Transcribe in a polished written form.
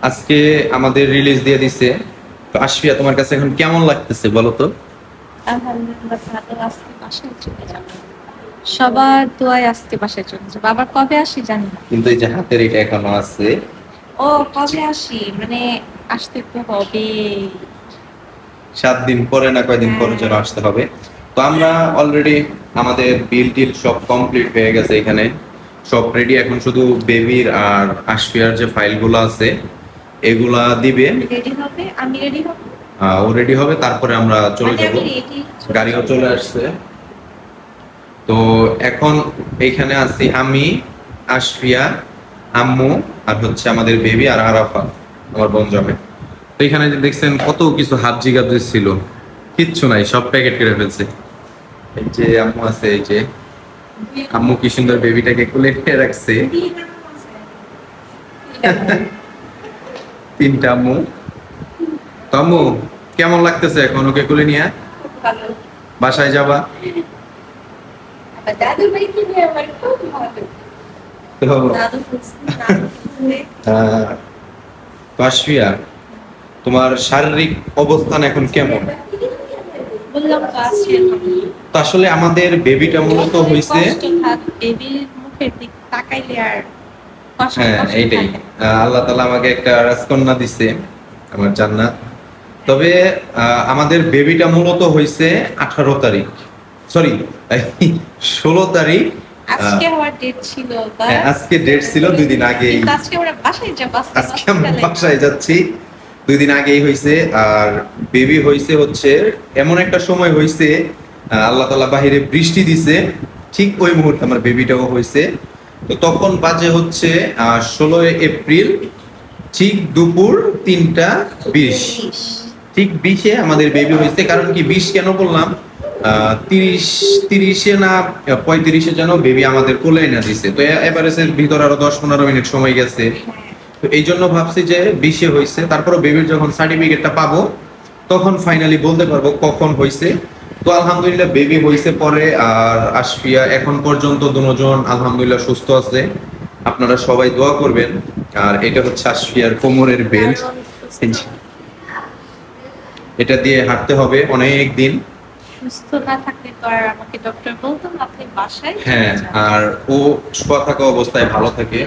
আজকে আমাদের রিলিজ দিয়ে দিছে। তো আশফিয়া, তোমার কাছে এখন কেমন লাগতেছে বলো তো? আলহামদুলিল্লাহ ভালো, আজকে বাসায় চলে যাবো। সবার দোয়ায় আজকে বাসায় চলে যাবো। আবার কবে আসি জানি না। কিন্তু এই যে হাতের এটা এখনো আছে। ও কবে আসি মানে আসতে তো হবে। 7 দিন পরে না কয়দিন পরে যেন আসতে হবে। তো আমরা অলরেডি আমাদের বিল টিল সব কমপ্লিট হয়ে গেছে, এখানে সব রেডি। এখন শুধু বেবির আর আশফিয়ার যে ফাইলগুলো আছে এগুলা দিবে। রেডি হবে, আমি রেডি হব। ও রেডি হবে, তারপরে আমরা চলে মানে যাব। আমি রেডি, গাড়িও চলে আসছে। তো এখন এইখানে আছি আমি, আশফিয়া, আম্মু, আর হচ্ছে আমাদের বেবি আর আরাফা, আমার বোন জমে। তো এখানে যে দেখছেন কত কিছু হাবজি গাবজি ছিল, কিচ্ছু নাই, সব প্যাকেট করে ফেলছে। এই যে আম্মু আছে, এই যে আম্মু কি সুন্দর বেবিটাকে কোলে নিয়ে রাখছে। 3টা আম্মু। তো আম্মু, কেমন লাগতেছে এখন ওকে কোলে নিয়ে? ভালো। বাসায় যাবা? আবার দাদু ভাই কি নিয়ে আমার খুব ভালো। তো দাদু খুঁজছে। তো আশফিয়া, তোমার শারীরিক অবস্থান এখন কেমন? বললাম তো আজকে তো আসলে আমাদের বেবিটা মূলত হইছে, বেবির মুখের দিক তাকাইলে আর হ্যাঁ এইটাই, আল্লাহ তাআলা আমাকে একটা রাজকন্যা দিছে, আমার জান্নাত। তবে আমাদের বেবিটা মূলত হইছে 18 তারিখ, সরি 16 তারিখ। আজকে আমার ডেট ছিল, আজকে ডেট ছিল 2 দিন আগেই। আজকে আমরা বাসায় যাব। আজকে আমরা বাসায় যাচ্ছি, 2 দিন আগেই হইছে। আর বেবি হইছে হচ্ছে এমন একটা সময় হইছে, আল্লাহ তাআলা বাহিরে বৃষ্টি দিছে, ঠিক ওই মুহূর্তে আমার বেবিটাও হইছে। তো তখন বাজে হচ্ছে 16 এপ্রিল, ঠিক দুপুর 3টা 20, ঠিক 20-এ আমাদের বেবি হয়েছে। কারণ কি 20 কেন বললাম, 30-এ না 35-এ যেন বেবি আমাদের কোলে না দিছে। তো এভারেজের ভিতর আরো 10-15 মিনিট সময় গেছে। তো এই জন্য ভাবছি যে 20-এ হয়েছে। তারপরে বেবির যখন সার্টিফিকেটটা পাবো তখন ফাইনালি বলতে পারবো কখন হয়েছে। তো আলহামদুলিল্লাহ বেবি হয়েছে পরে। আর আশফিয়া এখন পর্যন্ত দুজন আলহামদুলিল্লাহ সুস্থ আছে। আপনারা সবাই দোয়া করবেন। আর এটা হচ্ছে আশফিয়ার কোমরের বেল্ট, এটা দিয়ে হাঁটতে হবে অনেক দিন। সুস্থ না থাকলে তো আর আমাকে ডক্টর বলতো আপনি বাসায়। হ্যাঁ, আর ও শোয়া থাকা অবস্থায় ভালো থাকে।